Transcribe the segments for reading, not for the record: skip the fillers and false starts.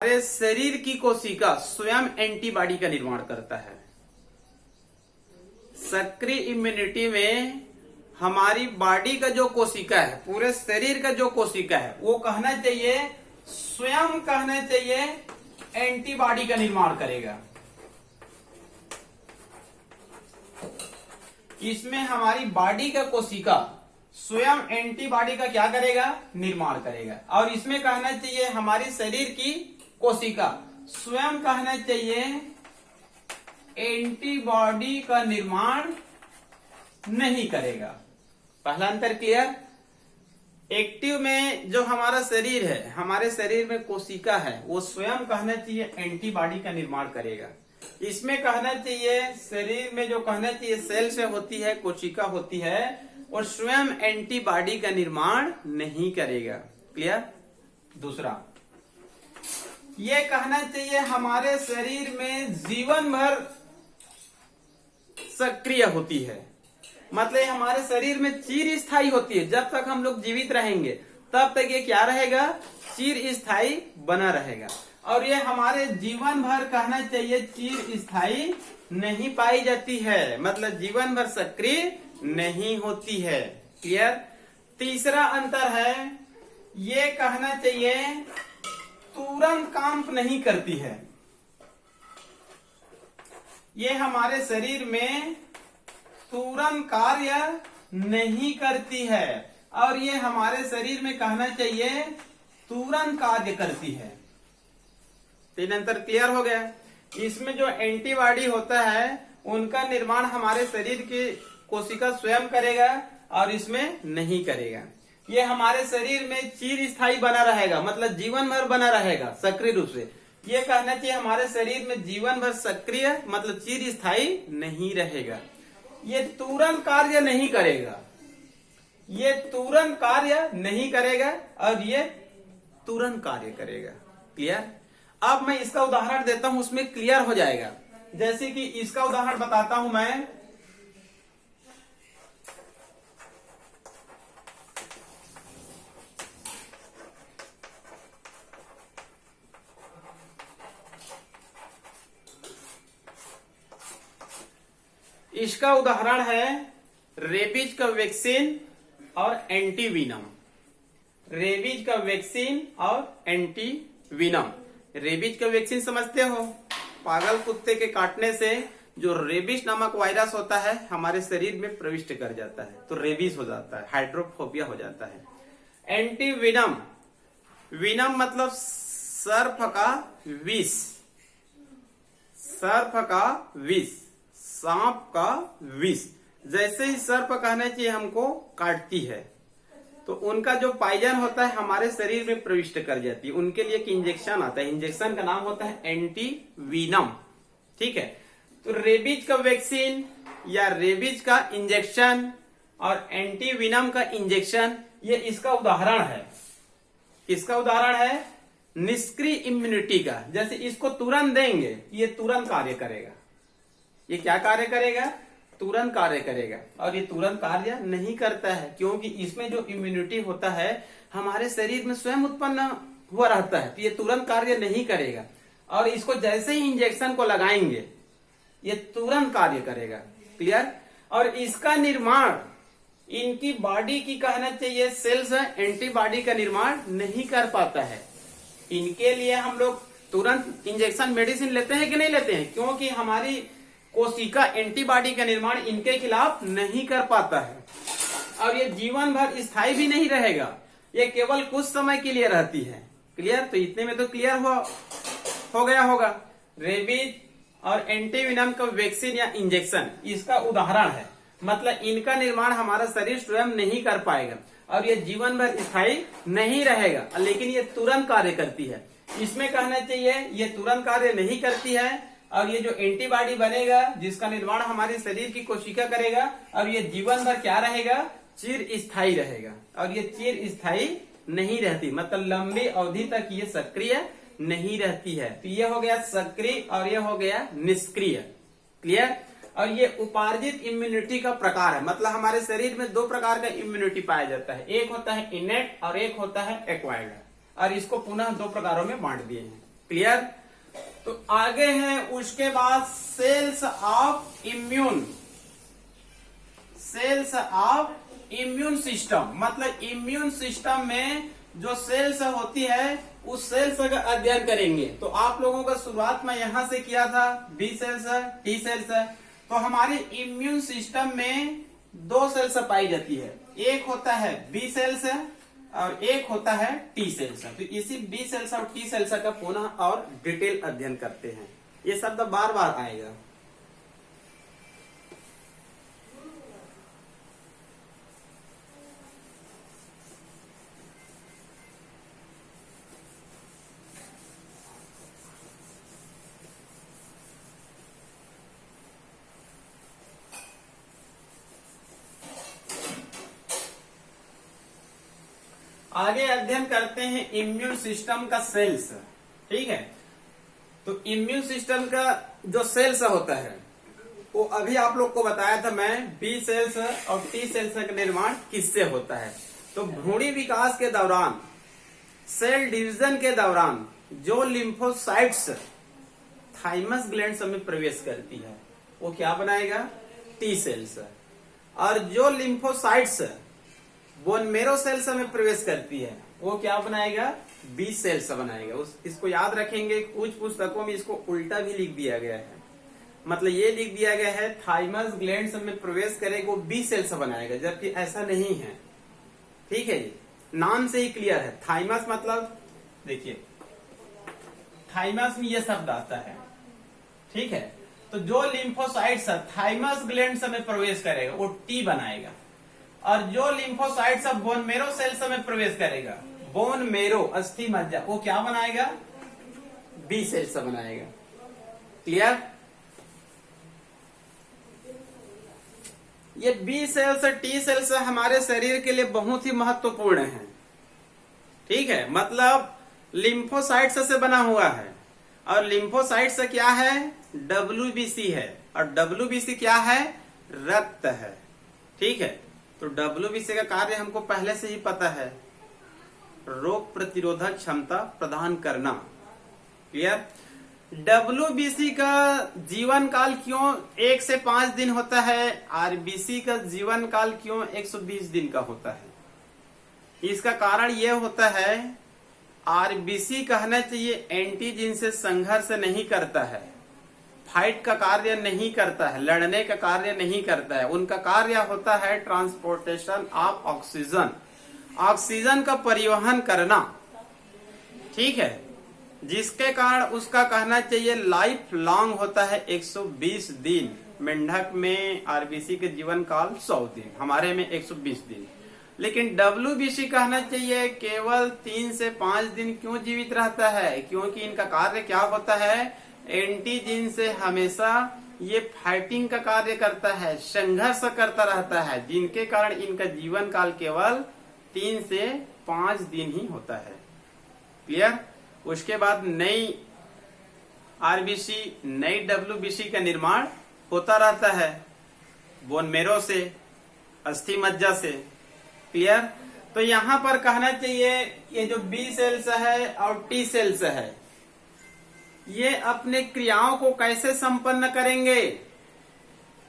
हमारे शरीर की कोशिका स्वयं एंटीबॉडी का निर्माण करता है। सक्रिय इम्यूनिटी में हमारी बॉडी का जो कोशिका है, पूरे शरीर का जो कोशिका है, वो कहना चाहिए स्वयं कहना चाहिए एंटीबॉडी का निर्माण करेगा। इसमें हमारी बॉडी का कोशिका स्वयं एंटीबॉडी का क्या करेगा? निर्माण करेगा। और इसमें कहना चाहिए हमारी शरीर की कोशिका स्वयं कहना चाहिए एंटीबॉडी का निर्माण नहीं करेगा। पहला अंतर क्लियर? एक्टिव में जो हमारा शरीर है, हमारे शरीर में कोशिका है, वो स्वयं कहना चाहिए एंटीबॉडी का निर्माण करेगा। इसमें कहना चाहिए शरीर में जो कहना चाहिए सेल से होती है, कोशिका होती है, और स्वयं एंटीबॉडी का निर्माण नहीं करेगा। क्लियर? दूसरा, ये कहना चाहिए हमारे शरीर में जीवन भर सक्रिय होती है। मतलब हमारे शरीर में चिर स्थायी होती है। जब तक हम लोग जीवित रहेंगे तब तक ये क्या रहेगा? चिर स्थायी बना रहेगा। और ये हमारे जीवन भर कहना चाहिए चिर स्थायी नहीं पाई जाती है, मतलब जीवन भर सक्रिय नहीं होती है। क्लियर? तीसरा अंतर है, ये कहना चाहिए तुरंत काम नहीं करती है। ये हमारे शरीर में तुरंत कार्य नहीं करती है, और ये हमारे शरीर में कहना चाहिए तुरंत कार्य करती है। तीन अंतर क्लियर हो गया। इसमें जो एंटीबॉडी होता है उनका निर्माण हमारे शरीर की कोशिका स्वयं करेगा, और इसमें नहीं करेगा। ये हमारे शरीर में चिर स्थायी बना रहेगा, मतलब जीवन भर बना रहेगा सक्रिय रूप से। ये कहना चाहिए हमारे शरीर में जीवन भर सक्रिय मतलब चिर स्थायी नहीं रहेगा। ये तुरंत कार्य नहीं करेगा, ये तुरंत कार्य नहीं करेगा, और ये तुरंत कार्य करेगा। क्लियर? अब मैं इसका उदाहरण देता हूं, उसमें क्लियर हो जाएगा। जैसे कि इसका उदाहरण बताता हूं मैं। इसका उदाहरण है रेबीज का वैक्सीन और एंटीवीनम। रेबीज का वैक्सीन और एंटीवीनम। रेबीज का वैक्सीन समझते हो? पागल कुत्ते के काटने से जो रेबीज नामक वायरस होता है हमारे शरीर में प्रविष्ट कर जाता है, तो रेबीज हो जाता है, हाइड्रोफोबिया हो जाता है। एंटीवीनम, विनम मतलब सर्प का विष, सर्प का विष, सांप का विष। जैसे ही सर्प कहना चाहिए हमको काटती है, तो उनका जो पाइजन होता है हमारे शरीर में प्रविष्ट कर जाती है। उनके लिए एक इंजेक्शन आता है, इंजेक्शन का नाम होता है एंटीवीनम। ठीक है? तो रेबीज का वैक्सीन या रेबीज का इंजेक्शन और एंटीवीनम का इंजेक्शन, ये इसका उदाहरण है। इसका उदाहरण है निष्क्रिय इम्यूनिटी का। जैसे इसको तुरंत देंगे, ये तुरंत कार्य करेगा। ये क्या कार्य करेगा? तुरंत कार्य करेगा। और ये तुरंत कार्य नहीं करता है, क्योंकि इसमें जो इम्यूनिटी होता है हमारे शरीर में स्वयं उत्पन्न हुआ रहता है, तो ये तुरंत कार्य नहीं करेगा। और इसको जैसे ही इंजेक्शन को लगाएंगे ये तुरंत कार्य करेगा। क्लियर? और इसका निर्माण इनकी बॉडी की कहना चाहिए सेल्स एंटीबॉडी का निर्माण नहीं कर पाता है। इनके लिए हम लोग तुरंत इंजेक्शन मेडिसिन लेते हैं कि नहीं लेते हैं? क्योंकि हमारी कोशिका एंटीबॉडी का निर्माण इनके खिलाफ नहीं कर पाता है, और ये जीवन भर स्थायी भी नहीं रहेगा, ये केवल कुछ समय के लिए रहती है। क्लियर? तो इतने में तो क्लियर हो गया होगा। रेबीज और एंटीवीनम का वैक्सीन या इंजेक्शन इसका उदाहरण है, मतलब इनका निर्माण हमारा शरीर स्वयं नहीं कर पाएगा, और ये जीवन भर स्थायी नहीं रहेगा, लेकिन ये तुरंत कार्य करती है। इसमें कहना चाहिए ये तुरंत कार्य नहीं करती है, और ये जो एंटीबॉडी बनेगा जिसका निर्माण हमारे शरीर की कोशिका करेगा, और ये जीवन भर क्या रहेगा? चिर स्थायी रहेगा। और ये चिर स्थायी नहीं रहती, मतलब लंबी अवधि तक ये सक्रिय नहीं रहती है। तो ये हो गया सक्रिय और ये हो गया निष्क्रिय। क्लियर? और ये उपार्जित इम्यूनिटी का प्रकार है, मतलब हमारे शरीर में दो प्रकार का इम्यूनिटी पाया जाता है, एक होता है इनेट और एक होता है एक्वायर्ड, और इसको पुनः दो प्रकारों में बांट दिए हैं। क्लियर। तो आगे है उसके बाद cells of immune, cells of immune system, मतलब इम्यून सिस्टम में जो सेल्स होती है उस सेल्स का अध्ययन करेंगे। तो आप लोगों का शुरुआत में यहां से किया था, बी सेल्स है, टी सेल्स है। तो हमारे इम्यून सिस्टम में दो सेल्स पाई जाती है, एक होता है बी सेल्स है और एक होता है टी सेल्स। तो इसी बी सेल्स और टी सेल्स का पुनः और डिटेल अध्ययन करते हैं। ये शब्द बार बार आएगा। आगे अध्ययन करते हैं इम्यून सिस्टम का सेल्स। ठीक है, तो इम्यून सिस्टम का जो सेल्स होता है वो अभी आप लोग को बताया था मैं, बी सेल्स और टी सेल्स का निर्माण किससे होता है। तो भ्रूणी विकास के दौरान, सेल डिवीजन के दौरान जो लिम्फोसाइट्स थाइमस ग्लैंड में प्रवेश करती है वो क्या बनाएगा, टी सेल्स। और जो लिम्फोसाइट्स बोन मेरो सेल्स में प्रवेश करती है वो क्या बनाएगा, बी सेल्स बनाएगा। इसको याद रखेंगे, कुछ पुस्तकों में इसको उल्टा भी लिख दिया गया है। मतलब ये लिख दिया गया है थाइमस ग्लैंड में प्रवेश करेगा वो बी सेल्स बनाएगा, जबकि ऐसा नहीं है। ठीक है जी, नाम से ही क्लियर है। थाइमस मतलब देखिए, थाइमस में ये शब्द आता है। ठीक है, तो जो लिम्फोसाइट्स थाइमस ग्लैंड में प्रवेश करेगा वो टी बनाएगा, और जो लिम्फोसाइट्स बोन मेरो सेल्स में प्रवेश करेगा, बोन मेरो अस्थि मज्जा, वो क्या बनाएगा, बी सेल्स बनाएगा। क्लियर। ये बी सेल्स टी सेल्स हमारे शरीर के लिए बहुत ही महत्वपूर्ण है। ठीक है, मतलब लिम्फोसाइट्स से बना हुआ है, और लिम्फोसाइट्स क्या है, WBC है, और WBC क्या है, रक्त है। ठीक है, तो WBC का कार्य हमको पहले से ही पता है, रोग प्रतिरोधक क्षमता प्रदान करना। क्लियर। WBC का जीवन काल क्यों 1 से 5 दिन होता है, RBC का जीवन काल क्यों 120 दिन का होता है। इसका कारण यह होता है, RBC कहना चाहिए एंटीजन से संघर्ष नहीं करता है, फाइट का कार्य नहीं करता है, लड़ने का कार्य नहीं करता है। उनका कार्य होता है ट्रांसपोर्टेशन ऑफ ऑक्सीजन, ऑक्सीजन का परिवहन करना। ठीक है, जिसके कारण उसका कहना चाहिए लाइफ लॉन्ग होता है 120 दिन। मेंढक में RBC के जीवन काल 100 दिन, हमारे में 120 दिन। लेकिन WBC कहना चाहिए केवल 3 से 5 दिन क्यों जीवित रहता है, क्योंकि इनका कार्य क्या होता है, एंटीजन से हमेशा ये फाइटिंग का कार्य करता है, संघर्ष करता रहता है, जिनके कारण इनका जीवन काल केवल 3 से 5 दिन ही होता है। क्लियर। उसके बाद नई RBC, नई WBC का निर्माण होता रहता है बोन मेरो से, अस्थि मज्जा से। क्लियर। तो यहां पर कहना चाहिए ये जो बी सेल्स है और टी सेल्स है, ये अपने क्रियाओं को कैसे संपन्न करेंगे,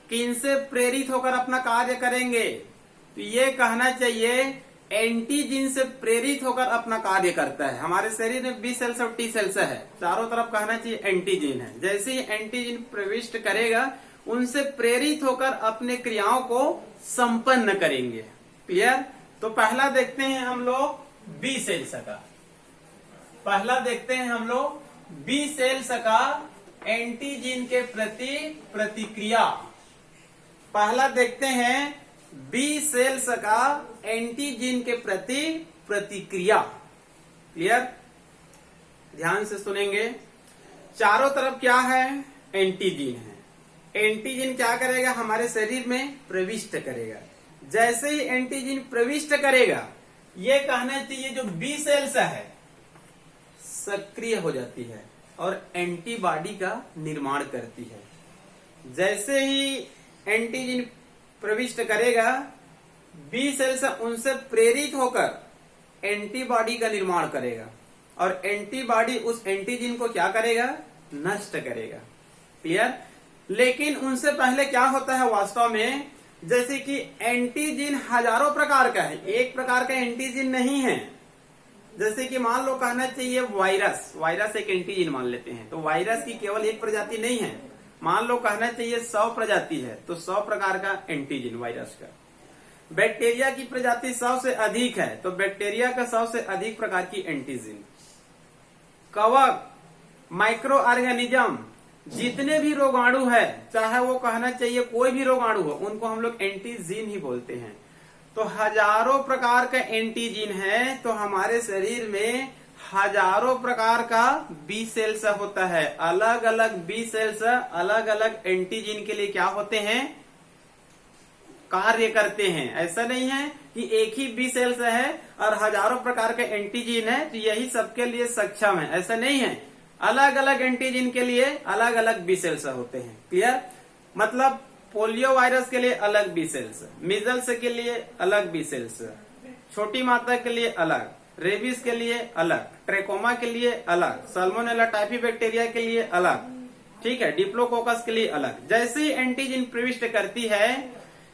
किनसे प्रेरित होकर अपना कार्य करेंगे। तो ये कहना चाहिए एंटीजन से प्रेरित होकर अपना कार्य करता है। हमारे शरीर में बी सेल्स और टी सेल्स है, चारों तरफ कहना चाहिए एंटीजन है। जैसे ही एंटीजन प्रविष्ट करेगा उनसे प्रेरित होकर अपने क्रियाओं को संपन्न करेंगे। क्लियर। तो पहला देखते हैं हम लोग बी सेल्स का, पहला देखते हैं हम लोग बी सेल्स का एंटीजन के प्रति प्रतिक्रिया। पहला देखते हैं बी सेल्स का एंटीजन के प्रति प्रतिक्रिया। क्लियर। ध्यान से सुनेंगे, चारों तरफ क्या है, एंटीजन है। एंटीजन क्या करेगा, हमारे शरीर में प्रविष्ट करेगा। जैसे ही एंटीजन प्रविष्ट करेगा, ये कहना चाहिए जो बी सेल्स है सक्रिय हो जाती है और एंटीबॉडी का निर्माण करती है। जैसे ही एंटीजन प्रविष्ट करेगा, बी सेल्स उनसे प्रेरित होकर एंटीबॉडी का निर्माण करेगा। और एंटीबॉडी उस एंटीजन को क्या करेगा, नष्ट करेगा। क्लियर। लेकिन उनसे पहले क्या होता है वास्तव में, जैसे कि एंटीजन हजारों प्रकार का है, एक प्रकार का एंटीजन नहीं है। जैसे कि मान लो कहना चाहिए वायरस, वायरस एक एंटीजन मान लेते हैं, तो वायरस की केवल एक प्रजाति नहीं है, मान लो कहना चाहिए 100 प्रजाति है, तो 100 प्रकार का एंटीजन वायरस का। बैक्टीरिया की प्रजाति 100 से अधिक है, तो बैक्टीरिया का 100 से अधिक प्रकार की एंटीजन। कवक, माइक्रो ऑर्गेनिज्म, जितने भी रोगाणु है, चाहे वो कहना चाहिए कोई भी रोगाणु हो, उनको हम लोग एंटीजन ही बोलते हैं। तो हजारों प्रकार का एंटीजन है, तो हमारे शरीर में हजारों प्रकार का बी सेल्स होता है। अलग अलग बी सेल्स अलग अलग एंटीजन के लिए क्या होते हैं, कार्य करते हैं। ऐसा नहीं है कि एक ही बी सेल्स है और हजारों प्रकार के एंटीजन है तो यही सबके लिए सक्षम है, ऐसा नहीं है। अलग अलग एंटीजन के लिए अलग अलग बी सेल्स होते हैं। क्लियर। मतलब पोलियो वायरस के लिए अलग बी सेल्स, मीजल्स के लिए अलग बी सेल्स, छोटी मात्रा के लिए अलग, रेबीज के लिए अलग, ट्रेकोमा के लिए अलग, साल्मोनेला टाइफी बैक्टीरिया के लिए अलग, ठीक है, डिप्लोकोकस के लिए अलग। जैसे ही एंटीजन प्रविष्ट करती है,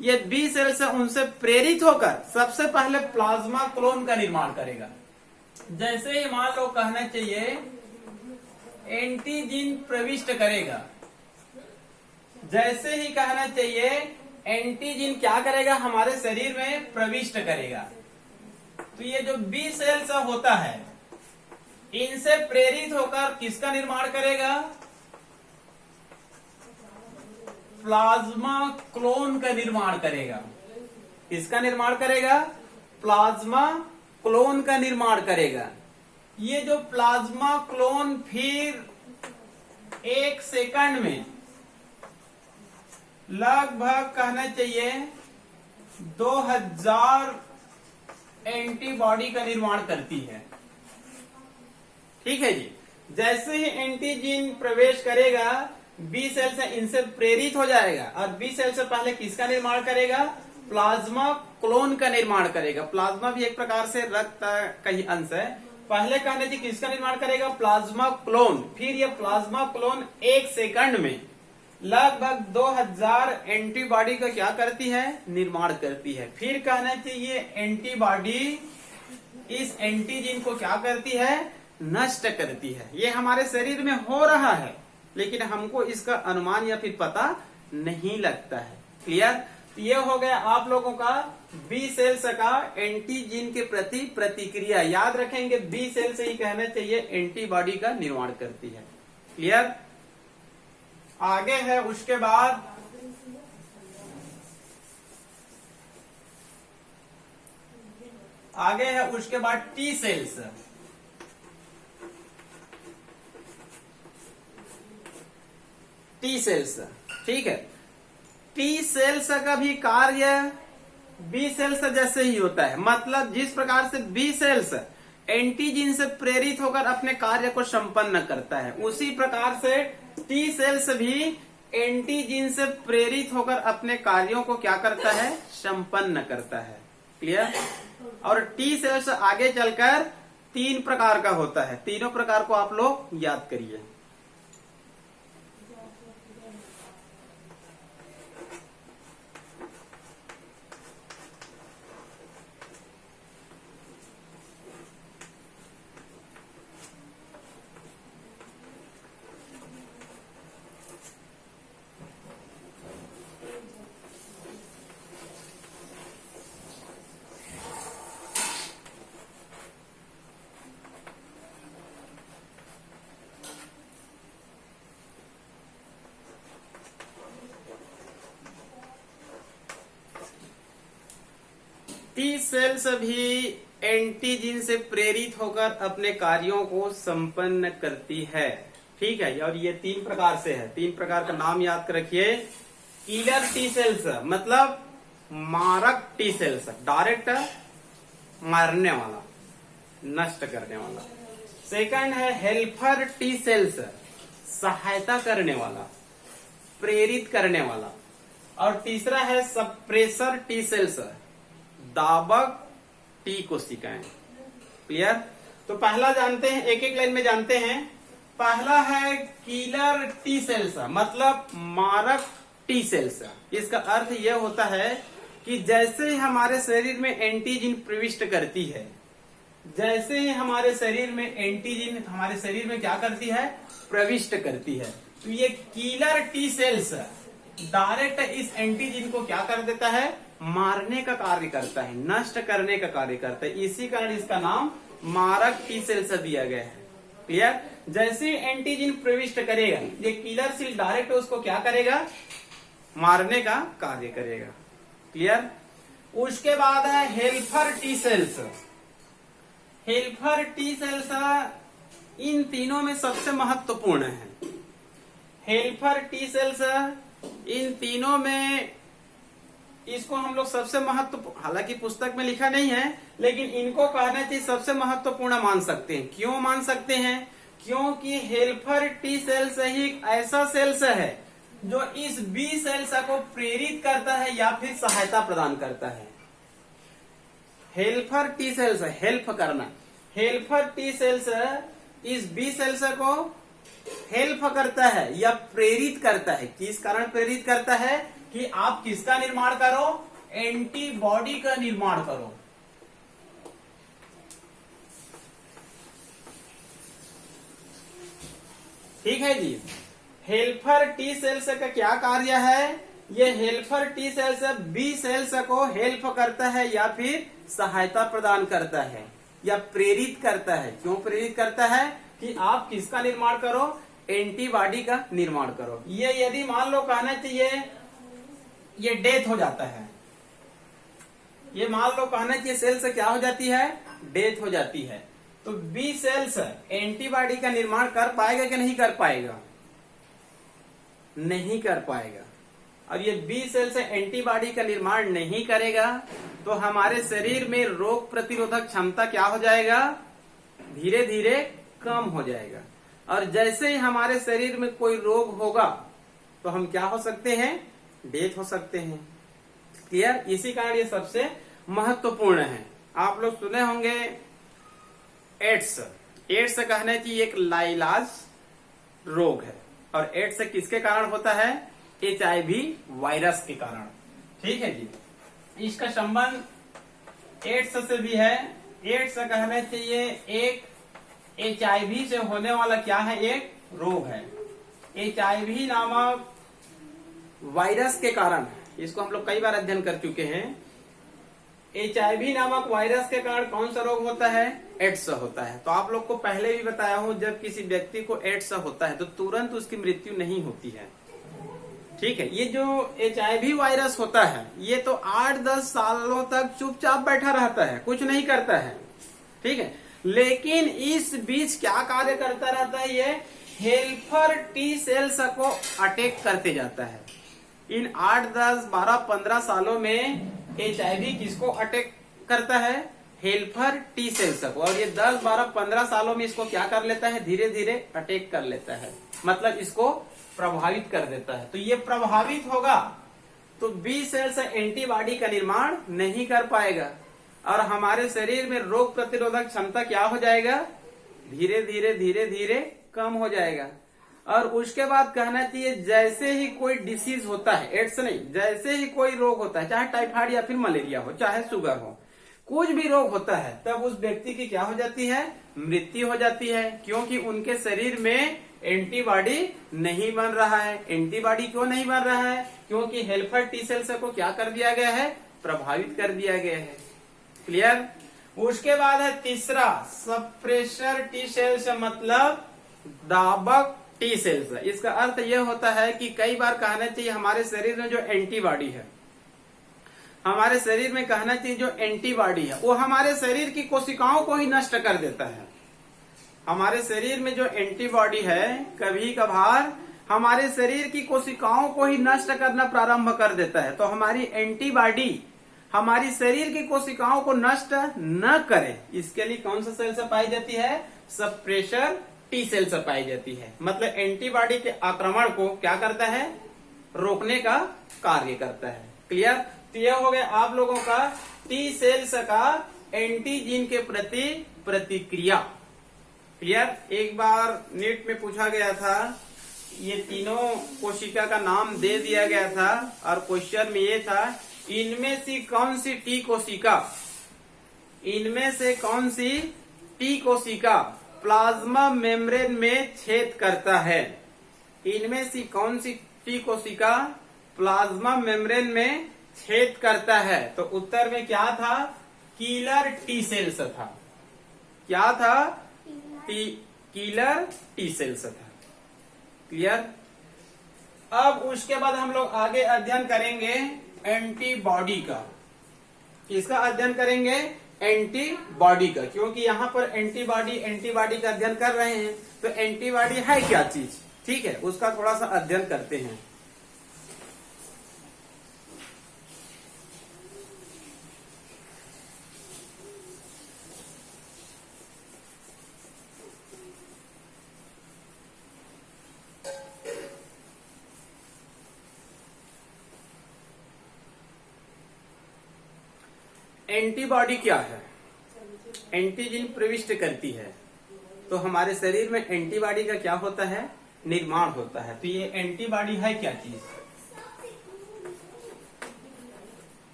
ये बी सेल्स उनसे प्रेरित होकर सबसे पहले प्लाज्मा क्लोन का निर्माण करेगा। जैसे ही मान लो कहना चाहिए एंटीजन प्रविष्ट करेगा, जैसे ही कहना चाहिए एंटीजन क्या करेगा, हमारे शरीर में प्रविष्ट करेगा, तो ये जो बी सेल्स होता है इनसे प्रेरित होकर किसका निर्माण करेगा, प्लाज्मा क्लोन का निर्माण करेगा। किसका निर्माण करेगा, प्लाज्मा क्लोन का निर्माण करेगा। ये जो प्लाज्मा क्लोन फिर 1 सेकंड में लगभग कहना चाहिए 2000 एंटीबॉडी का निर्माण करती है। ठीक है जी। जैसे ही एंटीजन प्रवेश करेगा, बी सेल से इनसे प्रेरित हो जाएगा और बी सेल से पहले किसका निर्माण करेगा, प्लाज्मा क्लोन का निर्माण करेगा। प्लाज्मा भी एक प्रकार से रक्त का ही अंश है। पहले कहने चाहिए किसका निर्माण करेगा, प्लाज्मा क्लोन। फिर ये प्लाज्मा क्लोन 1 सेकंड में लगभग 2000 एंटीबॉडी का क्या करती है, निर्माण करती है। फिर कहना चाहिए एंटीबॉडी इस एंटीजन को क्या करती है, नष्ट करती है। ये हमारे शरीर में हो रहा है लेकिन हमको इसका अनुमान या फिर पता नहीं लगता है। क्लियर। ये हो गया आप लोगों का बी सेल्स का एंटीजन के प्रति प्रतिक्रिया। याद रखेंगे बी सेल से ही कहना चाहिए एंटीबॉडी का निर्माण करती है। क्लियर। आगे है उसके बाद टी सेल्स। टी सेल्स, ठीक है। टी सेल्स का भी कार्य बी सेल्स जैसे ही होता है। मतलब जिस प्रकार से बी सेल्स एंटीजन से प्रेरित होकर अपने कार्य को संपन्न करता है, उसी प्रकार से टी सेल्स भी एंटीजन से प्रेरित होकर अपने कार्यों को क्या करता है, संपन्न करता है। क्लियर। और टी सेल्स आगे चलकर 3 प्रकार का होता है। तीनों प्रकार को आप लोग याद करिए। टी सेल्स भी एंटीजन से प्रेरित होकर अपने कार्यों को संपन्न करती है। ठीक है। और ये 3 प्रकार से है। 3 प्रकार का नाम याद कर रखिए। किलर टी सेल्स मतलब मारक टी सेल्स, डायरेक्ट मारने वाला, नष्ट करने वाला। सेकंड है हेल्पर टी सेल्स, सहायता करने वाला, प्रेरित करने वाला। और तीसरा है सप्रेसर टी सेल्स, दाबक टी कोशिकाएं। क्लियर। तो पहला जानते हैं, एक एक लाइन में जानते हैं। पहला है किलर टी सेल्स, मतलब मारक टी सेल्स। इसका अर्थ यह होता है कि जैसे ही हमारे शरीर में एंटीजन प्रविष्ट करती है, जैसे ही हमारे शरीर में एंटीजन हमारे शरीर में क्या करती है, प्रविष्ट करती है, तो ये किलर टी सेल्स डायरेक्ट इस एंटीजन को क्या कर देता है, मारने का कार्य करता है, नष्ट करने का कार्य करता है। इसी कारण इसका नाम मारक टी सेल्स दिया गया है। क्लियर? जैसे एंटीजन प्रविष्ट करेगा, ये किलर सेल डायरेक्ट उसको क्या करेगा, मारने का कार्य करेगा। क्लियर? उसके बाद है helper T cells. Helper T cells इन तीनों में सबसे महत्वपूर्ण है। हेल्पर टी सेल्स इन तीनों में, इसको हम लोग सबसे महत्वपूर्ण, हालांकि पुस्तक में लिखा नहीं है, लेकिन इनको कहना चाहिए सबसे महत्वपूर्ण मान सकते हैं। क्यों मान सकते हैं? क्योंकि हेल्पर टी सेल्स ही एक ऐसा सेल्स है जो इस बी सेल्स को प्रेरित करता है या फिर सहायता प्रदान करता है। हेल्पर टी सेल्स, हेल्प करना, हेल्पर टी सेल्स इस बी सेल्स को हेल्प करता है या प्रेरित करता है। किस कारण प्रेरित करता है? कि आप किसका निर्माण करो, एंटीबॉडी का निर्माण करो। ठीक है जी। हेल्पर टी सेल्स का क्या कार्य है? ये helper T cells B cells को हेल्प करता है या फिर सहायता प्रदान करता है या प्रेरित करता है। क्यों प्रेरित करता है? कि आप किसका निर्माण करो, एंटीबॉडी का निर्माण करो। ये यदि मान लो कहना चाहिए ये डेथ हो जाता है, ये मान लो कहना चाहिए सेल्स क्या हो जाती है, डेथ हो जाती है, तो बी सेल्स एंटीबॉडी का निर्माण कर पाएगा कि नहीं कर पाएगा? नहीं कर पाएगा। और ये बी सेल्स एंटीबॉडी का निर्माण नहीं करेगा तो हमारे शरीर में रोग प्रतिरोधक क्षमता क्या हो जाएगा, धीरे धीरे कम हो जाएगा। और जैसे ही हमारे शरीर में कोई रोग होगा तो हम क्या हो सकते हैं, डेथ हो सकते हैं। क्लियर? इसी कारण ये सबसे महत्वपूर्ण है। आप लोग सुने होंगे एड्स, एड्स कहने की एक लाइलाज रोग है, और एड्स किसके कारण होता है, HIV वायरस के कारण। ठीक है जी। इसका संबंध एड्स से भी है। एड्स कहना चाहिए एक HIV से होने वाला क्या है, एक रोग है। HIV नामक वायरस के कारण, इसको हम लोग कई बार अध्ययन कर चुके हैं। HIV नामक वायरस के कारण कौन सा रोग होता है, एड्स होता है। तो आप लोग को पहले भी बताया हूं, जब किसी व्यक्ति को एड्स होता है तो तुरंत उसकी मृत्यु नहीं होती है। ठीक है। ये जो HIV वायरस होता है ये तो 8-10 सालों तक चुपचाप बैठा रहता है, कुछ नहीं करता है। ठीक है। लेकिन इस बीच क्या कार्य करता रहता है, ये हेल्पर टी सेल्स को अटैक करते जाता है। इन 8, 10, 12, 15 सालों में HIV किसको अटैक करता है, हेल्पर टी सेल्स को। और ये 10, 12, 15 सालों में इसको क्या कर लेता है, धीरे धीरे अटैक कर लेता है, मतलब इसको प्रभावित कर देता है। तो ये प्रभावित होगा तो बी सेल्स एंटीबॉडी का निर्माण नहीं कर पाएगा और हमारे शरीर में रोग प्रतिरोधक क्षमता क्या हो जाएगा, धीरे धीरे धीरे धीरे कम हो जाएगा। और उसके बाद कहना चाहिए जैसे ही कोई डिसीज होता है, एड्स नहीं, जैसे ही कोई रोग होता है, चाहे टाइफाइड या फिर मलेरिया हो, चाहे शुगर हो, कुछ भी रोग होता है, तब उस व्यक्ति की क्या हो जाती है, मृत्यु हो जाती है। क्योंकि उनके शरीर में एंटीबॉडी नहीं बन रहा है। एंटीबॉडी क्यों नहीं बन रहा है, क्योंकि हेल्पर टी सेल्स को क्या कर दिया गया है, प्रभावित कर दिया गया है। क्लियर? उसके बाद है तीसरा सप्रेशर टी सेल्स, मतलब दाबक टी सेल्स। इसका अर्थ यह होता है कि कई बार कहना चाहिए हमारे शरीर में जो एंटीबॉडी है, हमारे शरीर में कहना चाहिए जो एंटीबॉडी है वो हमारे शरीर की कोशिकाओं को ही नष्ट कर देता है। हमारे शरीर में जो एंटीबॉडी है कभी कभार हमारे शरीर की कोशिकाओं को ही नष्ट करना प्रारंभ कर देता है। तो हमारी एंटीबॉडी हमारी शरीर की कोशिकाओं को नष्ट न करे, इसके लिए कौन सा सेल से पाई जाती है, सप्रेशर टी सेल से पाई जाती है। मतलब एंटीबॉडी के आक्रमण को क्या करता है, रोकने का कार्य करता है। क्लियर? तो यह हो गया आप लोगों का टी सेल्स का एंटीजन के प्रति प्रतिक्रिया। क्लियर। एक बार नेट में पूछा गया था, ये तीनों कोशिका का नाम दे दिया गया था और क्वेश्चन में ये था, इनमें से कौन सी टी कोशिका, इनमें से कौन सी टी कोशिका प्लाज्मा मेम्ब्रेन में छेद करता है। इनमें से कौन सी टी कोशिका प्लाज्मा मेम्ब्रेन में छेद करता है। तो उत्तर में क्या था, किलर टी सेल्स था। क्या था, किलर टी सेल्स था। क्लियर। अब उसके बाद हम लोग आगे अध्ययन करेंगे एंटीबॉडी का। किसका अध्ययन करेंगे, एंटीबॉडी का, क्योंकि यहाँ पर एंटीबॉडी का अध्ययन कर रहे हैं। तो एंटीबॉडी है क्या चीज, ठीक है, उसका थोड़ा सा अध्ययन करते हैं। एंटीबॉडी क्या है, एंटीजन प्रविष्ट करती है। तो हमारे शरीर में एंटीबॉडी का क्या होता है, निर्माण होता है। तो ये एंटीबॉडी है क्या चीज,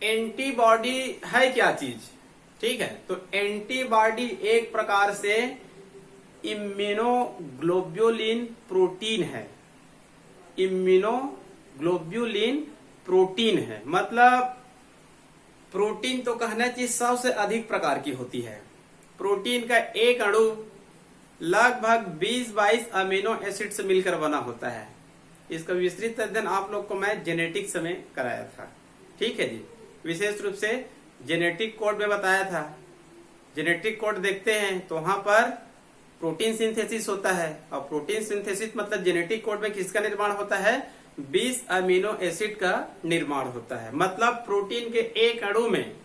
एंटीबॉडी है क्या चीज, ठीक है। तो एंटीबॉडी एक प्रकार से इम्यूनोग्लोब्युलिन प्रोटीन है। इम्यूनोग्लोब्युलिन प्रोटीन है, मतलब प्रोटीन तो कहना चाहिए 100 से अधिक प्रकार की होती है। प्रोटीन का एक अणु लगभग 20-22 अमीनो एसिड से मिलकर बना होता है। इसका विस्तृत अध्ययन आप लोग को मैं जेनेटिक्स में कराया था, ठीक है जी। विशेष रूप से जेनेटिक कोड में बताया था। जेनेटिक कोड देखते हैं तो वहां पर प्रोटीन सिंथेसिस होता है, और प्रोटीन सिंथेसिस मतलब जेनेटिक कोड में किसका निर्माण होता है, 20 अमीनो एसिड का निर्माण होता है। मतलब प्रोटीन के एक अणु में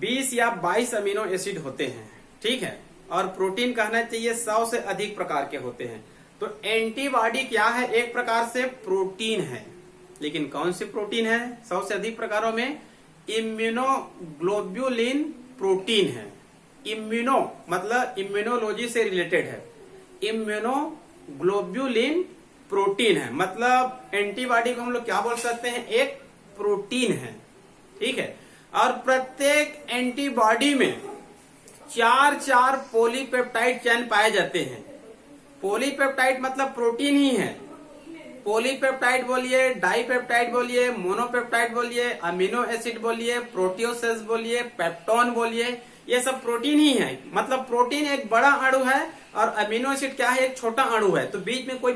20 या 22 अमीनो एसिड होते हैं, ठीक है। और प्रोटीन कहना चाहिए 100 से अधिक प्रकार के होते हैं। तो एंटीबॉडी क्या है, एक प्रकार से प्रोटीन है, लेकिन कौन सी प्रोटीन है, 100 से अधिक प्रकारों में इम्यूनोग्लोब्युलिन प्रोटीन है। इम्यूनो मतलब इम्यूनोलॉजी से रिलेटेड है, इम्यूनोग्लोब्युलिन प्रोटीन है। मतलब एंटीबॉडी को हम लोग क्या बोल सकते हैं, एक प्रोटीन है, ठीक है। और प्रत्येक एंटीबॉडी में 4 पॉलीपेप्टाइड चेन पाए जाते हैं। पॉलीपेप्टाइड मतलब प्रोटीन ही है। पॉलीपेप्टाइड बोलिए, डाइपेप्टाइड बोलिए, मोनोपेप्टाइड बोलिए, अमीनो एसिड बोलिए, प्रोटियोसेस बोलिए, पेप्टोन बोलिए, ये सब प्रोटीन ही है। मतलब प्रोटीन एक बड़ा अणु है और अमीनो एसिड क्या है, एक छोटा अणु है। तो बीच में कोई